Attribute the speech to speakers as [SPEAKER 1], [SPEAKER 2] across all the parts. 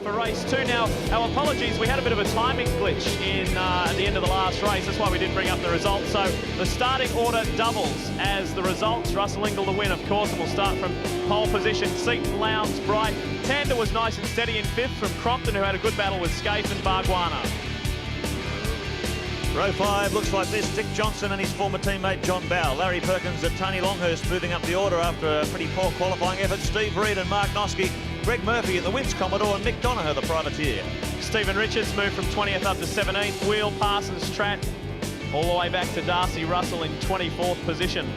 [SPEAKER 1] for race 2. Now, our apologies, we had a bit of a timing glitch at the end of the last race. That's why we didn't bring up the results. So the starting order doubles as the results. Russell Ingle the win, of course, and we'll start from pole position. Seaton, Lowndes, Bright. Tander was nice and steady in 5th from Crompton, who had a good battle with Scaife and Bargwanna.
[SPEAKER 2] Row 5 looks like this. Dick Johnson and his former teammate John Bow. Larry Perkins and Tony Longhurst moving up the order after a pretty poor qualifying effort. Steve Reed and Mark Noske. Greg Murphy in the Wince Commodore and Mick Donoghue the privateer. Stephen Richards moved from 20th up to 17th. Wheel, Parsons, Tratt, all the way back to Darcy Russell in 24th position.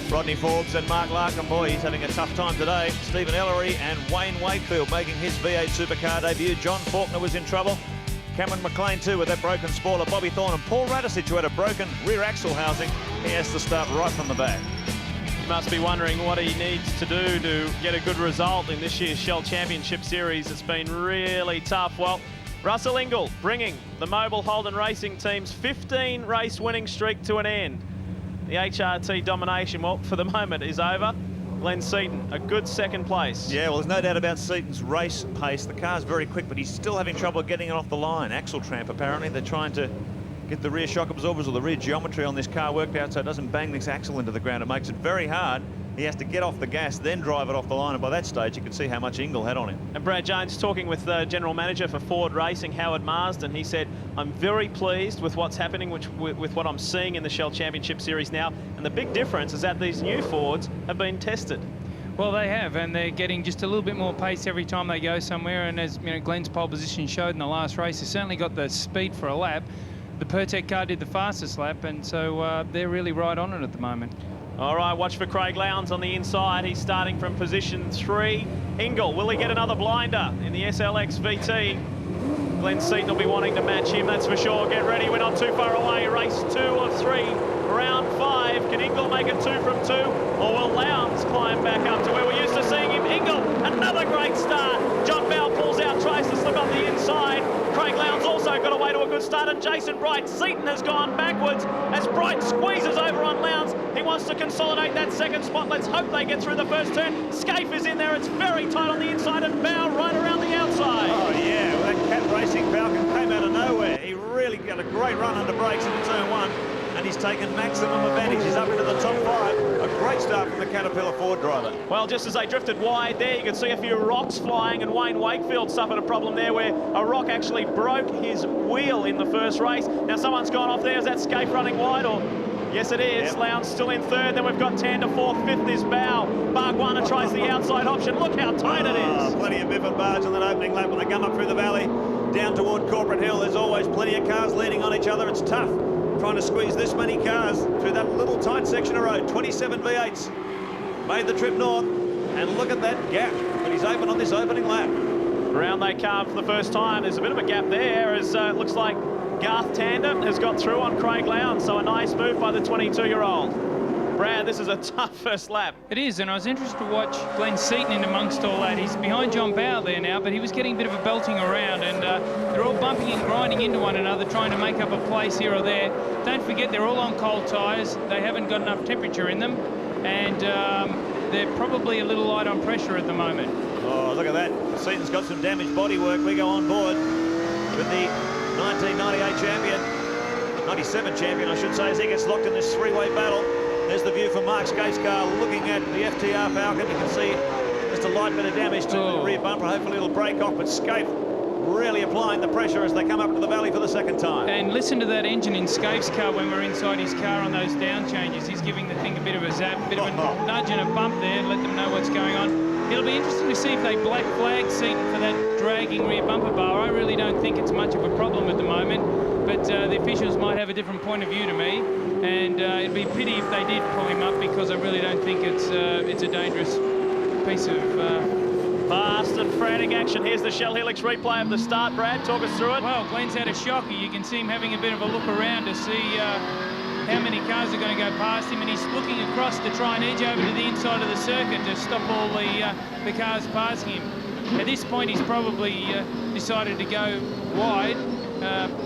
[SPEAKER 2] Rodney Forbes and Mark Larkin, boy, he's having a tough time today. Stephen Ellery and Wayne Wakefield making his V8 Supercar debut. John Faulkner was in trouble. Cameron McLean too with that broken spoiler. Bobby Thorne and Paul Radisich, who had a broken rear axle housing. He has to start right from the back. He must be wondering what he needs to do to get a good result in this year's Shell Championship Series. It's been really tough. Well, Russell Ingle bringing the Mobile Holden Racing team's 15 race winning streak to an end. The HRT domination, well, for the moment is over. Glenn Seaton, a good second place. Yeah, well, there's no doubt about Seaton's race pace. The car's very quick, but he's still having trouble getting it off the line. Axle tramp, apparently. They're trying to get the rear shock absorbers or the rear geometry on this car worked out so it doesn't bang this axle into the ground. It makes it very hard. He has to get off the gas, then drive it off the line, and by that stage you can see how much Ingle had on him. And Brad Jones talking with the general manager for Ford Racing, Howard Marsden. He said, I'm very pleased with what's happening, with what I'm seeing in the Shell Championship Series now, and the big difference is that these new Fords have been tested.
[SPEAKER 3] Well, they have, and they're getting just a little bit more pace every time they go somewhere, and as you know, Glenn's pole position showed in the last race, he's certainly got the speed for a lap. The Pertec car did the fastest lap, and so they're really right on it at the moment. All right, watch for Craig Lowndes on the inside. He's starting from position 3. Ingle, will he get another blinder in the SLX VT? Glenn Seaton will be wanting to match him, that's for sure. Get ready, we're not too far away. Race 2 of 3, round 5. Can Ingle make it 2 from 2? Or will Lowndes climb back up to where we're used to seeing him? Ingle, another great start. John Bell pulls out, tries to slip up the inside. Craig Lowndes also got away to a good start, and Jason Bright. Seaton has gone backwards as Bright squeezes over on Lowndes. He wants to consolidate that second spot. Let's hope they get through the first turn. Scaife is in there. It's very tight on the inside, and Bow right around the outside. Oh, yeah. Well, that Cat Racing Falcon came out of nowhere. He really got a great run under brakes into turn 1. And he's taken maximum advantage. He's up into the top 5. A great start from the Caterpillar Ford driver. Well, just as they drifted wide there, you could see a few rocks flying, and Wayne Wakefield suffered a problem there where a rock actually broke his wheel in the first race. Now someone's gone off there. Is that Scaife running wide, or? Yes, it is. Yep. Lowndes still in 3rd. Then we've got Tander 4th. 5th is Bow. Bargwanna tries the outside option. Look how tight it is. Plenty of biff and barge on that opening lap when they come up through the valley. Down toward Corporate Hill, there's always plenty of cars leading on each other. It's tough trying to squeeze this many cars through that little tight section of road. 27 V8s made the trip north, and look at that gap that he's opened on this opening lap. Around they come for the first time. There's a bit of a gap there as it looks like Garth Tander has got through on Craig Lowndes, so a nice move by the 22-year-old. Brad, this is a tough first lap. It is, and I was interested to watch Glenn Seaton in amongst all that. He's behind John Bow there now, but he was getting a bit of a belting around, and they're all bumping and grinding into one another, trying to make up a place here or there. Don't forget, they're all on cold tyres. They haven't got enough temperature in them, and they're probably a little light on pressure at the moment. Oh, look at that. Seaton's got some damaged bodywork. We go on board with the 1998 champion, 97 champion, I should say, as he gets locked in this three-way battle. There's the view from Mark Scaife's car looking at the FTR Falcon. You can see just a light bit of damage to the rear bumper. Hopefully it'll break off, but Scaife really applying the pressure as they come up to the valley for the second time. And listen to that engine in Scaife's car when we're inside his car on those down changes. He's giving the thing a bit of a zap, a bit of a nudge and a bump there, let them know what's going on. It'll be interesting to see if they black flag Seaton for that dragging rear bumper bar. I really don't think it's much of a problem at the moment, but the officials might have a different point of view to me, and it'd be a pity if they did pull him up, because I really don't think it's a dangerous piece of fast and frantic action. Here's the Shell Helix replay of the start. Brad, talk us through it. Well, Glenn's had a shocker. You can see him having a bit of a look around to see how many cars are going to go past him, and he's looking across to try and edge over to the inside of the circuit to stop all the cars passing him. At this point, he's probably decided to go wide.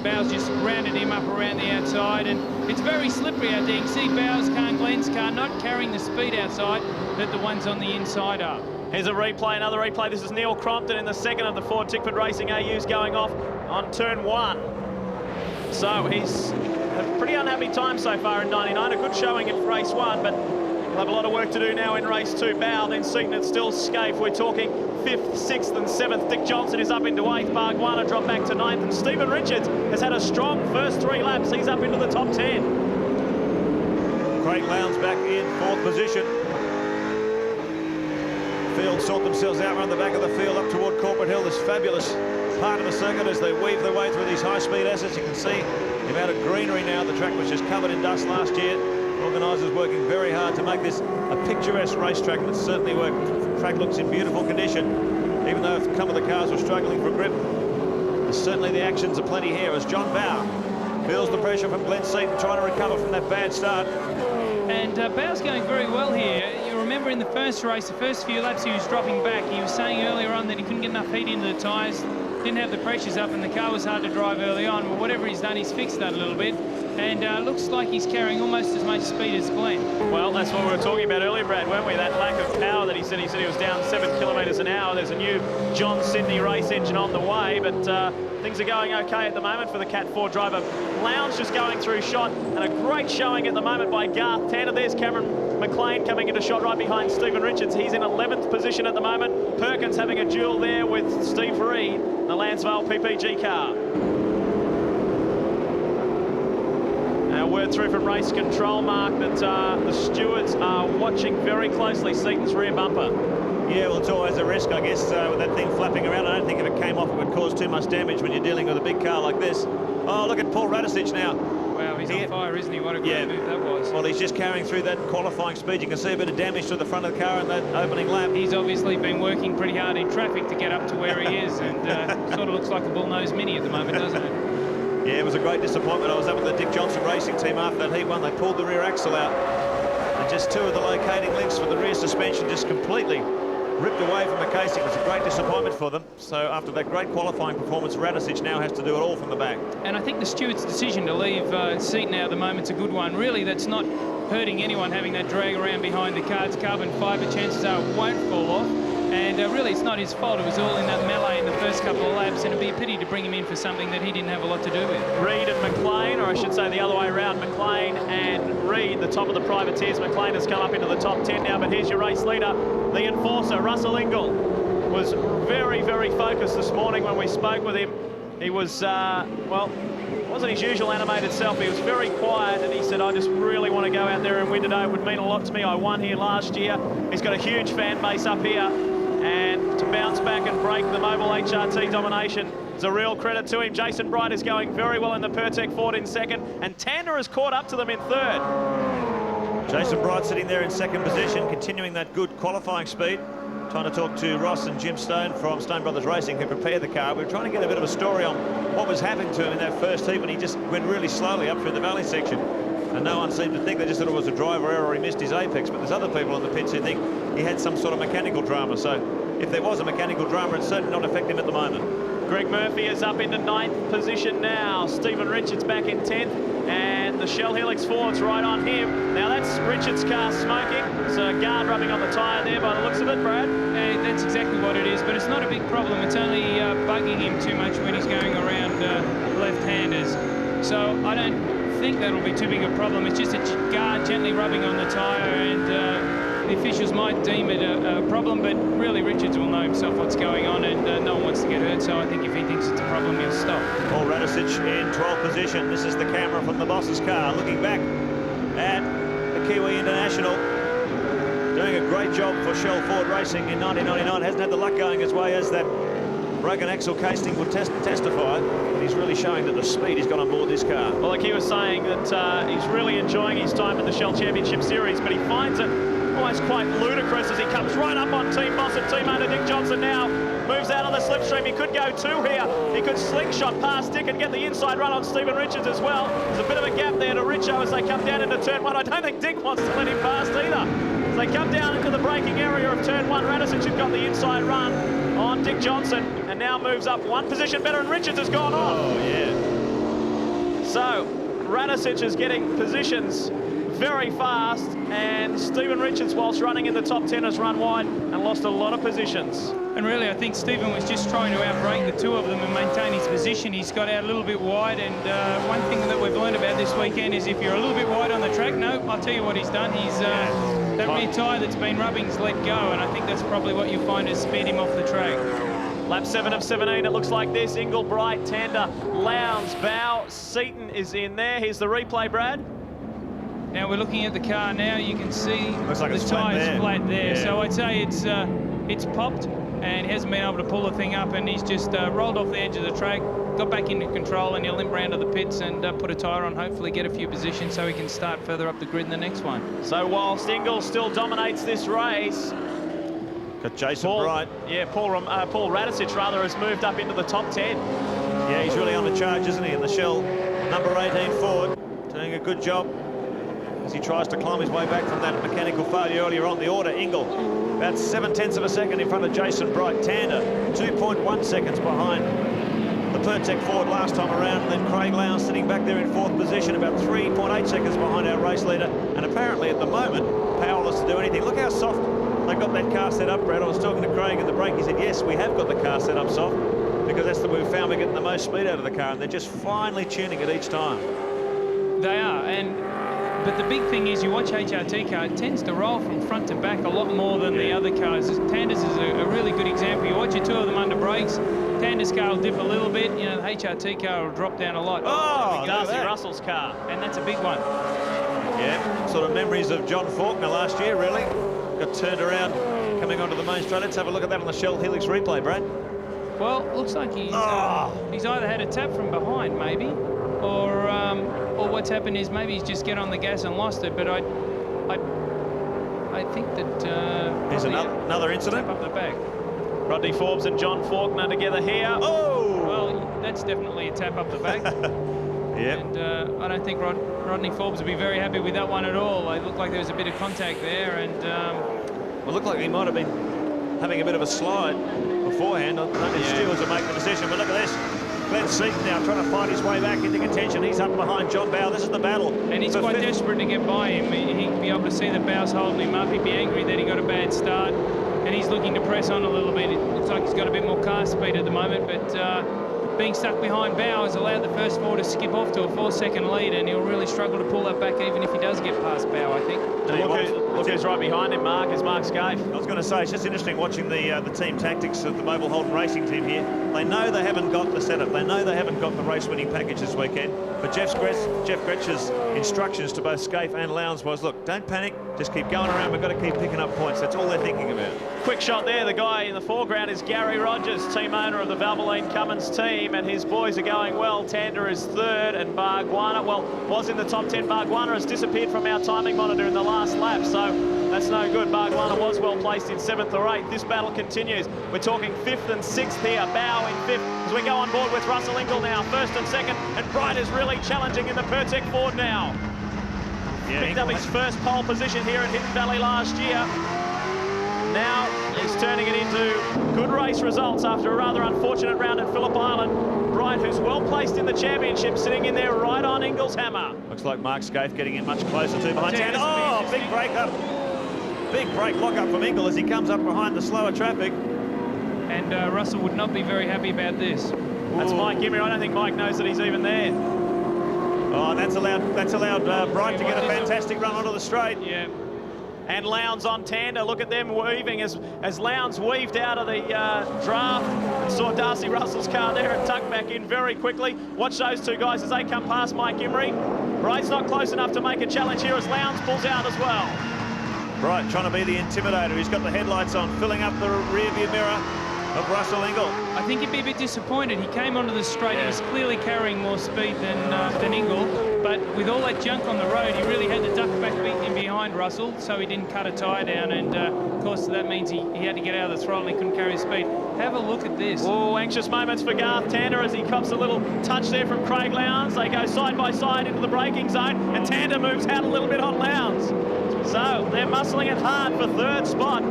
[SPEAKER 3] Bow's just rounded him up around the outside, and it's very slippery out there. You can see Bow's car and Glenn's car not carrying the speed outside that the ones on the inside are.
[SPEAKER 1] Here's a replay, another replay. This is Neil Crompton in the second of the Ford Tickford Racing AUs going off on turn 1. So he's a pretty unhappy time so far in 99. A good showing in race 1, but he'll have a lot of work to do now in race 2. Bow, then Seaton and still Scaife. We're talking 5th, 6th and 7th. Dick Johnson is up into 8th. Bargwana dropped back to 9th. And Stephen Richards has had a strong first 3 laps. He's up into the top 10.
[SPEAKER 2] Craig Lowndes back in 4th position. Field sort themselves out around the back of the field up toward Corporate Hill. This fabulous part of the circuit as they weave their way through these high-speed assets. You can see the amount of greenery now. The track was just covered in dust last year. Organisers working very hard to make this a picturesque racetrack, and it's certainly worked. The track looks in beautiful condition, even though some of the cars were struggling for grip. Certainly the actions are plenty here as John Bow feels the pressure from Glenn Seaton trying to recover from that bad start.
[SPEAKER 3] And Bow's going very well here. You remember in the first race, the first few laps he was dropping back. He was saying earlier on that he couldn't get enough heat into the tyres, didn't have the pressures up, and the car was hard to drive early on. Well, whatever he's done, he's fixed that a little bit. And looks like he's carrying almost as much speed as Glenn.
[SPEAKER 1] Well, that's what we were talking about earlier, Brad, weren't we? That lack of power that he said he was down 7 kilometres an hour. There's a new John Sydney race engine on the way, but things are going okay at the moment for the Cat 4 driver. Lowndes just going through shot, and a great showing at the moment by Garth Tander. There's Cameron McLean coming into shot right behind Stephen Richards. He's in 11th position at the moment. Perkins having a duel there with Steve Reed, the Lansvale PPG car. Now, word through from race control, Mark, that the stewards are watching very closely Seaton's rear bumper.
[SPEAKER 2] Yeah, well, it's always a risk, I guess, with that thing flapping around. I don't think if it came off, it would cause too much damage when you're dealing with a big car like this. Oh, look at Paul Radicic now.
[SPEAKER 3] Wow, he's on fire, isn't he? What a great move that was.
[SPEAKER 2] Well, he's just carrying through that qualifying speed. You can see a bit of damage to the front of the car in that opening lap.
[SPEAKER 3] He's obviously been working pretty hard in traffic to get up to where he is, and sort of looks like a bull-nosed Mini at the moment, doesn't it?
[SPEAKER 2] Yeah, it was a great disappointment. I was up with the Dick Johnson Racing team after that heat one. They pulled the rear axle out, and just 2 of the locating links for the rear suspension just completely ripped away from the casing. It was a great disappointment for them. So after that great qualifying performance, Radicic now has to do it all from the back.
[SPEAKER 3] And I think the steward's decision to leave Seaton now at the moment's a good one. Really, that's not hurting anyone having that drag around behind the car. It's carbon fibre. Chances are it won't fall off. And really, it's not his fault. It was all in that melee in the first couple of laps, and it'd be a pity to bring him in for something that he didn't have a lot to do with.
[SPEAKER 1] Reed and McLean, or I should say the other way around, McLean and Reed, the top of the privateers. McLean has come up into the top 10 now, but here's your race leader, the enforcer, Russell Ingle. Was very, very focused this morning when we spoke with him. He was, well, wasn't his usual animated self. He was very quiet, and he said, I just really want to go out there and win today. It would mean a lot to me. I won here last year. He's got a huge fan base up here. And to bounce back and break the Mobil HRT domination is a real credit to him. Jason Bright is going very well in the Pertec Ford in second, and Tander has caught up to them in third.
[SPEAKER 2] Jason Bright sitting there in second position, continuing that good qualifying speed. Trying to talk to Ross and Jim Stone from Stone Brothers Racing, who prepared the car. We were trying to get a bit of a story on what was happening to him in that first heat when he just went really slowly up through the valley section. And no one seemed to think. They just thought it was a driver error or he missed his apex. But there's other people on the pits who think he had some sort of mechanical drama. So if there was a mechanical drama, it's certainly not affecting him at the moment.
[SPEAKER 1] Greg Murphy is up into 9th position now. Stephen Richards back in 10th. And the Shell Helix Ford's right on him. Now that's Richards' car smoking. There's a guard rubbing on the tyre there by the looks of it, Brad.
[SPEAKER 3] That's exactly what it is, but it's not a big problem. It's only bugging him too much when he's going around left-handers. So I don't think that'll be too big a problem. It's just a guard gently rubbing on the tyre, and the officials might deem it a problem, but really Richards will know himself what's going on, and no one wants to get hurt, so I think if he thinks it's a problem, he'll stop.
[SPEAKER 2] Paul Radicic in 12th position. This is the camera from the boss's car looking back at the Kiwi International. Doing a great job for Shell Ford Racing in 1999. Hasn't had the luck going his way as that broken axle casing would testify, but he's really showing that the speed he's got on board this car.
[SPEAKER 1] Well, like he was saying, that he's really enjoying his time in the Shell Championship Series, but he finds it almost quite ludicrous as he comes right up on team boss and team owner Dick Johnson now. Moves out on the slipstream. He could go 2 here. He could slingshot past Dick and get the inside run on Stephen Richards as well. There's a bit of a gap there to Richo as they come down into turn 1. I don't think Dick wants to let him past either. As they come down into the braking area of turn 1, Radicic has got the inside run on Dick Johnson and now moves up 1 position better, and Richards has gone off.
[SPEAKER 2] Oh, yeah.
[SPEAKER 1] So Radicic is getting positions very fast, and Stephen Richards, whilst running in the top 10, has run wide and lost a lot of positions.
[SPEAKER 3] And really, I think Stephen was just trying to outbrake the two of them and maintain his position. He's got out a little bit wide, and one thing that we've learned about this weekend is if you're a little bit wide on the track, no, I'll tell you what he's done. He's that rear tyre that's been rubbing's let go, and I think that's probably what you'll find has sped him off the track.
[SPEAKER 1] Lap 7 of 17, it looks like this. Ingle, Bright, Tander, Lowndes, Bow, Seaton is in there. Here's the replay, Brad.
[SPEAKER 3] Now we're looking at the car now. You can see
[SPEAKER 2] looks like
[SPEAKER 3] the tyre's flat there.
[SPEAKER 2] Yeah.
[SPEAKER 3] So I'd say it's popped, and he hasn't been able to pull the thing up, and he's just rolled off the edge of the track, got back into control, and he'll limp round to the pits and put a tyre on, hopefully get a few positions so he can start further up the grid in the next one.
[SPEAKER 1] So whilst Ingle still dominates this race,
[SPEAKER 2] got Jason Bright.
[SPEAKER 1] Yeah, Paul Radicic rather has moved up into the top 10.
[SPEAKER 2] Yeah, he's really on the charge, isn't he? In the shell, number 18 Ford, doing a good job as he tries to climb his way back from that mechanical failure earlier on the order. Ingle, about 7/10 of a second in front of Jason Bright. Tander, 2.1 seconds behind the Pertec Ford last time around. And then Craig Lowndes sitting back there in 4th position, about 3.8 seconds behind our race leader. And apparently at the moment, powerless to do anything. Look how soft they've got that car set up, Brad. I was talking to Craig in the break. He said, yes, we have got the car set up soft because that's the way we found we're getting the most speed out of the car. And they're just finely tuning it each time.
[SPEAKER 3] They are, but the big thing is you watch HRT car, it tends to roll from front to back a lot more than the other cars. Tander's is a really good example. You watch the two of them under brakes, Tander's car will dip a little bit, you know, the HRT car will drop down a lot.
[SPEAKER 1] Oh, Darcy Russell's car.
[SPEAKER 3] And that's a big one.
[SPEAKER 2] Yeah, sort of memories of John Faulkner last year, really. Got turned around coming onto the main straight. Let's have a look at that on the Shell Helix replay, Brad.
[SPEAKER 3] Well, looks like he's either had a tap from behind, maybe, or what's happened is maybe he's just get on the gas and lost it. But I think that
[SPEAKER 2] here's another incident
[SPEAKER 3] up the back.
[SPEAKER 1] Rodney Forbes and John Faulkner together here.
[SPEAKER 2] Oh,
[SPEAKER 3] well, that's definitely a tap up the back.
[SPEAKER 2] Yep.
[SPEAKER 3] And I don't think Rodney Forbes would be very happy with that one at all. It looked like there was a bit of contact there, and
[SPEAKER 2] well, it looked like he might have been having a bit of a slide beforehand. I don't know if stewards will make the decision, but look at this. Glenn Seaton now trying to fight his way back into contention. He's up behind John Bow. This is the battle.
[SPEAKER 3] And he's quite desperate to get by him. He'd be able to see that Bow's holding him up. He'd be angry that he got a bad start. And he's looking to press on a little bit. It looks like he's got a bit more car speed at the moment, but being stuck behind Bow has allowed the first four to skip off to a 4-second lead, and he'll really struggle to pull that back even if he does get past Bow, I think.
[SPEAKER 1] Look who's right behind him, Mark, is Mark Scaife.
[SPEAKER 2] I was going to say, it's just interesting watching the team tactics of the Mobile Holden Racing team here. They know they haven't got the setup. They know they haven't got the race-winning package this weekend. But Jeff Gretsch's instructions to both Scaife and Lowndes was, look, don't panic, just keep going around. We've got to keep picking up points. That's all they're thinking about.
[SPEAKER 1] Quick shot there. The guy in the foreground is Gary Rogers, team owner of the Valvoline Cummins team, and his boys are going well. Tander is 3rd, and Bargwanna, well, was in the top 10. Bargwanna has disappeared from our timing monitor in the last lap, so that's no good. Bargwanna was well placed in 7th or 8th. This battle continues. We're talking 5th and 6th here. Bow in 5th as we go on board with Russell Ingle now, 1st and 2nd, and Bright is really challenging in the Pertec Ford now.
[SPEAKER 2] Yeah,
[SPEAKER 1] Picked up his first pole position here at Hidden Valley last year. Now he's turning it into good race results after a rather unfortunate round at Phillip Island. Bright, who's well placed in the championship, sitting in there right on Ingle's hammer.
[SPEAKER 2] Looks like Mark Scaife getting in much closer to behind Tander. Oh, big break up. Big break lock up from Ingle as he comes up behind the slower traffic.
[SPEAKER 3] And Russell would not be very happy about this.
[SPEAKER 1] That's Mike Imrie. I don't think Mike knows that he's even there.
[SPEAKER 2] Oh, and that's allowed Bright to get a fantastic run onto the straight.
[SPEAKER 3] Yeah.
[SPEAKER 1] And Lowndes on Tander. Look at them weaving as Lowndes weaved out of the draft and saw Darcy Russell's car there and tucked back in very quickly. Watch those two guys as they come past Mike Imrie. Bright's not close enough to make a challenge here as Lowndes pulls out as well.
[SPEAKER 2] Bright trying to be the intimidator. He's got the headlights on, filling up the rear view mirror of Russell Ingle.
[SPEAKER 3] I think he'd be a bit disappointed. He came onto the straight. He was clearly carrying more speed than Ingle, but with all that junk on the road, he really had to duck back in behind Russell, so he didn't cut a tyre down, and of course that means he had to get out of the throttle and he couldn't carry his speed. Have a look at this.
[SPEAKER 1] Oh, anxious moments for Garth Tander as he cops a little touch there from Craig Lowndes. They go side by side into the braking zone, and Tander moves out a little bit on Lowndes. So they're muscling it hard for 3rd spot.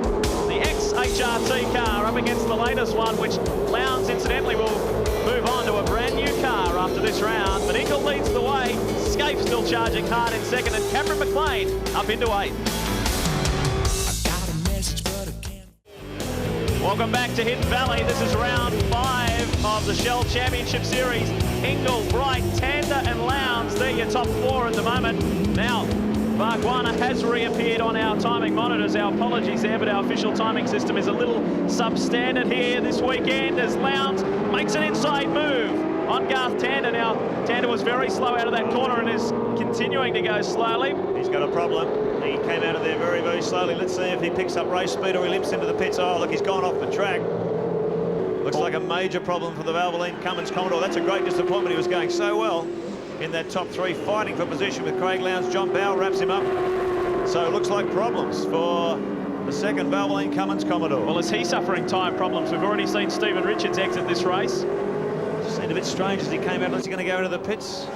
[SPEAKER 1] The ex-HRT car up against the latest one, which Lowndes, incidentally, will move on to a brand new car after this round. But Ingle leads the way. Scaife still charging hard in second, and Cameron McLean up into 8th. Welcome back to Hidden Valley. This is round 5 of the Shell Championship Series. Ingle, Bright, Tander and Lowndes, they're your top 4 at the moment. Now, Bargwanna has reappeared on our timing monitors. Our apologies there, but our official timing system is a little substandard here this weekend as Lowndes makes an inside move on Garth Tander. Now, Tander was very slow out of that corner and is continuing to go slowly.
[SPEAKER 2] He's got a problem. He came out of there very, very slowly. Let's see if he picks up race speed or he limps into the pits. Oh, look, he's gone off the track. Looks like a major problem for the Valvoline Cummins Commodore. That's a great disappointment. He was going so well in that top 3, fighting for position with Craig Lowndes. John Bowe wraps him up. So it looks like problems for the second Valvoline Cummins Commodore.
[SPEAKER 1] Well, is he suffering tyre problems? We've already seen Stephen Richards exit this race.
[SPEAKER 2] Just seemed a bit strange as he came out. Is he going to go into the pits?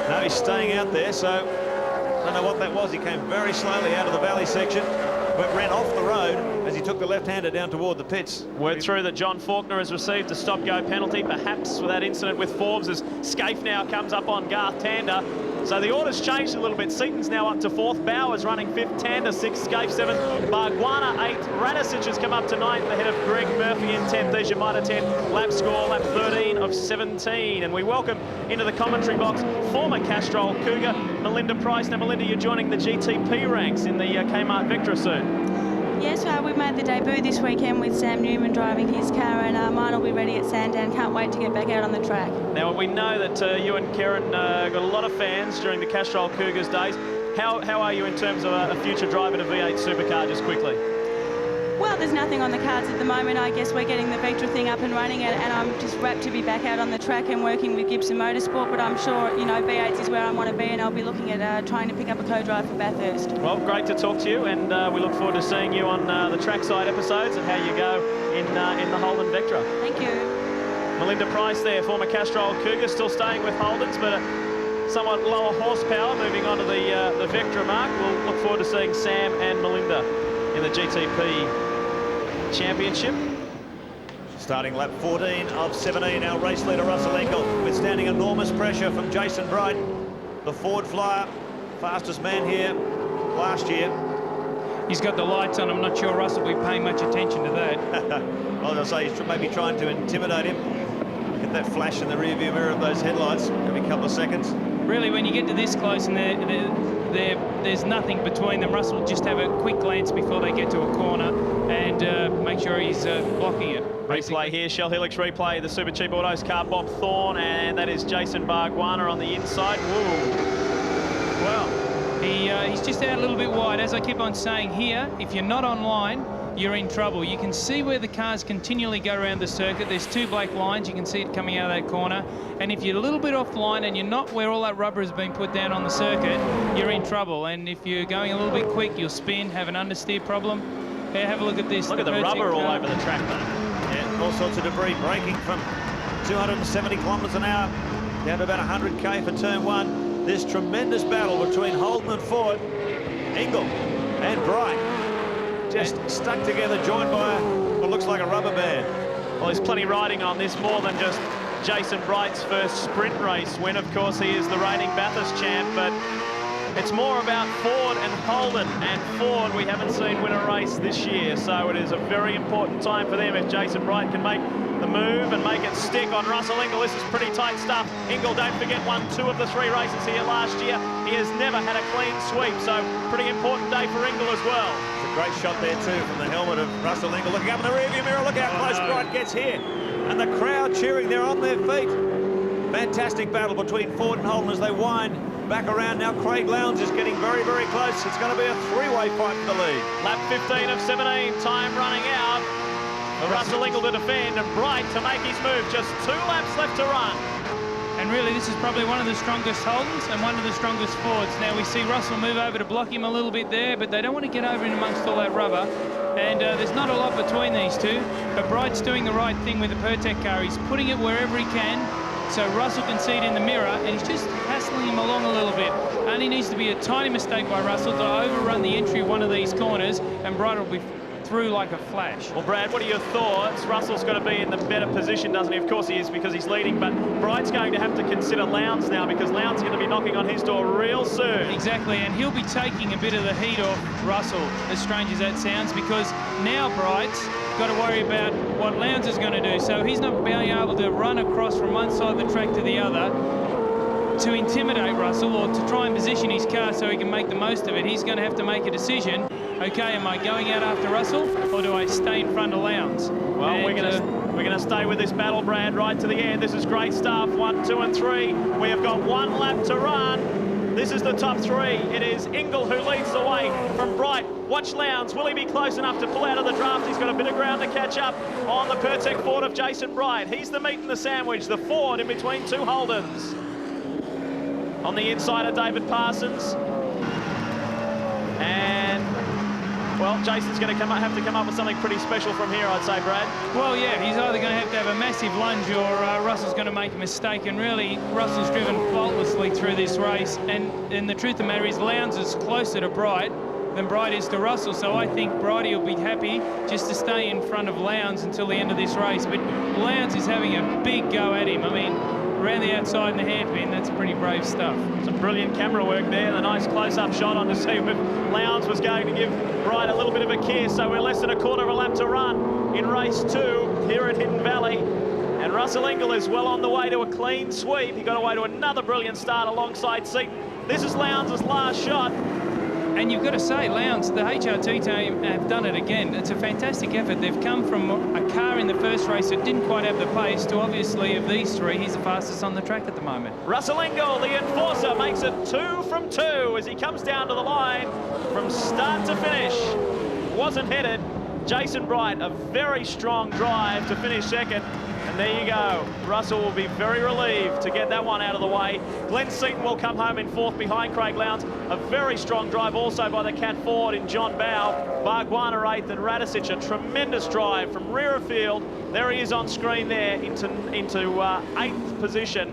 [SPEAKER 2] No, he's staying out there, so I don't know what that was. He came very slowly out of the valley section, but ran off the road as he took the left-hander down toward the pits.
[SPEAKER 1] Word through that John Faulkner has received a stop-go penalty, perhaps with that incident with Forbes, as Scaife now comes up on Garth Tander. So the order's changed a little bit. Seaton's now up to 4th. Bowers running 5th. Tander 6th. Scaife 7th. Bargwanna 8th. Radicic has come up to 9th ahead of Greg Murphy in 10th. There's your Mitre 10 lap score, lap 13 of 17. And we welcome into the commentary box former Castrol Cougar, Melinda Price. Now, Melinda, you're joining the GTP ranks in the Kmart Vectra soon.
[SPEAKER 4] Yes, we've made the debut this weekend with Sam Newman driving his car, and mine will be ready at Sandown. Can't wait to get back out on the track.
[SPEAKER 1] Now, we know that you and Karen got a lot of fans during the Castrol Cougars days. How are you in terms of a future drive in a V8 supercar, just quickly?
[SPEAKER 4] Well, there's nothing on the cards at the moment. I guess we're getting the Vectra thing up and running, and I'm just rapt to be back out on the track and working with Gibson Motorsport, but I'm sure, you know, V8s is where I want to be, and I'll be looking at trying to pick up a co-drive for Bathurst.
[SPEAKER 1] Well, great to talk to you, and we look forward to seeing you on the trackside episodes and how you go in the Holden Vectra.
[SPEAKER 4] Thank you.
[SPEAKER 1] Melinda Price there, former Castrol Cougar, still staying with Holdens, but a somewhat lower horsepower, moving on to the Vectra mark. We'll look forward to seeing Sam and Melinda in the GTP Championship.
[SPEAKER 2] Starting lap 14 of 17, our race leader Russell Ingle, withstanding enormous pressure from Jason Bright, the Ford Flyer, fastest man here last year.
[SPEAKER 3] He's got the lights on. I'm not sure Russell will be paying much attention to that.
[SPEAKER 2] Well, as I say, he's maybe trying to intimidate him. Get that flash in the rearview mirror of those headlights every couple of seconds.
[SPEAKER 3] Really, when you get to this close and there's nothing between them, Russell will just have a quick glance before they get to a corner and make sure he's blocking it.
[SPEAKER 1] Replay here, Shell Helix replay, the Super Cheap Autos car, Bob Thorne, and that is Jason Bargwanna on the inside. Woo.
[SPEAKER 3] Well, he's just out a little bit wide. As I keep on saying here, if you're not online, you're in trouble. You can see where the cars continually go around the circuit. There's 2 black lines. You can see it coming out of that corner. And if you're a little bit off the line and you're not where all that rubber has been put down on the circuit, you're in trouble. And if you're going a little bit quick, you'll spin, have an understeer problem. Here, have a look at this.
[SPEAKER 1] Look at the rubber all over the track, though.
[SPEAKER 2] Yeah, all sorts of debris, braking from 270 kilometres an hour down to about 100k for turn 1. This tremendous battle between Holden and Ford, Ingle and Bright. Just stuck together, joined by what looks like a rubber band.
[SPEAKER 1] Well, there's plenty riding on this, more than just Jason Bright's first sprint race win. Of course, he is the reigning Bathurst champ, but it's more about Ford and Holden. And Ford, we haven't seen win a race this year, so it is a very important time for them if Jason Bright can make the move and make it stick on Russell Ingle. This is pretty tight stuff. Ingle, don't forget, won 2 of the 3 races here last year. He has never had a clean sweep, so pretty important day for Ingle as well.
[SPEAKER 2] It's a great shot there too from the helmet of Russell Ingle. Looking up in the rearview mirror, look how close Bright gets here. And the crowd cheering, they're on their feet. Fantastic battle between Ford and Holden as they wind back around. Now Craig Lowndes is getting very, very close. It's going to be a 3-way fight for the lead.
[SPEAKER 1] Lap 15 of 17, time running out. Russell Ingle to defend and Bright to make his move. Just 2 laps left to run.
[SPEAKER 3] And really, this is probably one of the strongest Holdens and one of the strongest Fords. Now, we see Russell move over to block him a little bit there, but they don't want to get over in amongst all that rubber. And there's not a lot between these two, but Bright's doing the right thing with the Pertec car. He's putting it wherever he can, so Russell can see it in the mirror, and he's just hassling him along a little bit. Only needs to be a tiny mistake by Russell to overrun the entry of one of these corners, and Bright will be through like a flash.
[SPEAKER 1] Well, Brad, what are your thoughts? Russell's got to be in the better position, doesn't he? Of course he is, because he's leading, but Bright's going to have to consider Lowndes now, because Lowndes is going to be knocking on his door real soon.
[SPEAKER 3] Exactly, and he'll be taking a bit of the heat off Russell, as strange as that sounds, because now Bright's got to worry about what Lowndes is going to do. So he's not being able to run across from one side of the track to the other to intimidate Russell, or to try and position his car so he can make the most of it. He's going to have to make a decision. Okay, am I going out after Russell, or do I stay in front of Lowndes?
[SPEAKER 1] Well, and we're going to stay with this battle, Brad, right to the end. This is great stuff. 1, 2, and 3. We have got 1 lap to run. This is the top 3. It is Ingle who leads the way from Bright. Watch Lowndes. Will he be close enough to pull out of the draft? He's got a bit of ground to catch up on the Pertec Ford of Jason Bright. He's the meat and the sandwich, the Ford in between 2 Holdens. On the inside of David Parsons. And, well, Jason's going to have to come up with something pretty special from here, I'd say, Brad.
[SPEAKER 3] Well, yeah, he's either going to have a massive lunge, or Russell's going to make a mistake. And really, Russell's driven faultlessly through this race. And the truth of the matter is, Lowndes is closer to Bright than Bright is to Russell. So I think Brighty will be happy just to stay in front of Lowndes until the end of this race. But Lowndes is having a big go at him. I mean, around the outside in the hairpin, that's pretty brave stuff. Some brilliant camera work there. The nice close-up shot on to see if Lowndes was going to give Bright a little bit of a kiss. So we're less than a quarter of a lap to run in race 2 here at Hidden Valley. And Russell Ingle is well on the way to a clean sweep. He got away to another brilliant start alongside Seaton. This is Lowndes' last shot. And you've got to say, Lowndes, the HRT team have done it again. It's a fantastic effort. They've come from a car in the first race that didn't quite have the pace to, obviously, of these 3, he's the fastest on the track at the moment. Russell Ingle, the enforcer, makes it 2 from 2 as he comes down to the line from start to finish. Wasn't headed. Jason Bright, a very strong drive to finish second. And there you go. Russell will be very relieved to get that one out of the way. Glenn Seaton will come home in 4th behind Craig Lowndes. A very strong drive also by the Cat Ford in John Bow. Bargwana 8th and Radicic, a tremendous drive from rear of field. There he is on screen there into 8th position,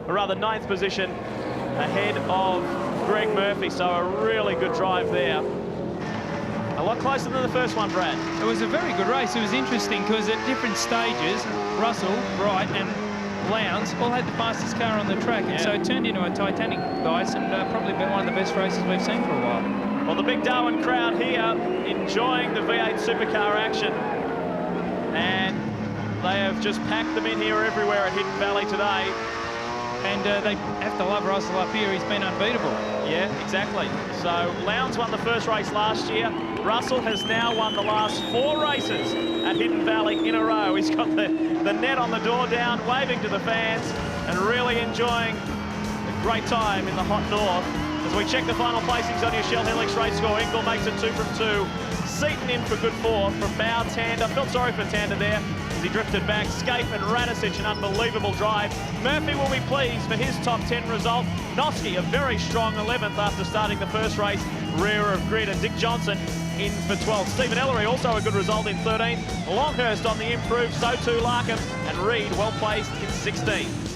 [SPEAKER 3] or rather 9th position, ahead of Greg Murphy. So a really good drive there. A lot closer than the first one, Brad. It was a very good race. It was interesting because at different stages, Russell, Bright and Lowndes all had the fastest car on the track, and so it turned into a Titanic dice, and probably been one of the best races we've seen for a while. Well, the big Darwin crowd here enjoying the V8 supercar action, and they have just packed them in here everywhere at Hidden Valley today. And they have to love Russell up here. He's been unbeatable. Yeah, exactly. So Lowndes won the first race last year. Russell has now won the last 4 races at Hidden Valley in a row. He's got the net on the door down, waving to the fans, and really enjoying a great time in the hot north. As we check the final placings on your Shell Helix race score, Ingle makes it 2 from 2. Seaton in for good 4 from Bow. Tander, felt sorry for Tander there as he drifted back. Scape and Radicic, an unbelievable drive. Murphy will be pleased for his top 10 result. Noski, a very strong 11th after starting the first race, rear of grid, and Dick Johnson in for 12th. Stephen Ellery also a good result in 13th. Longhurst on the improve, so too Larkham, and Reed well placed in 16th.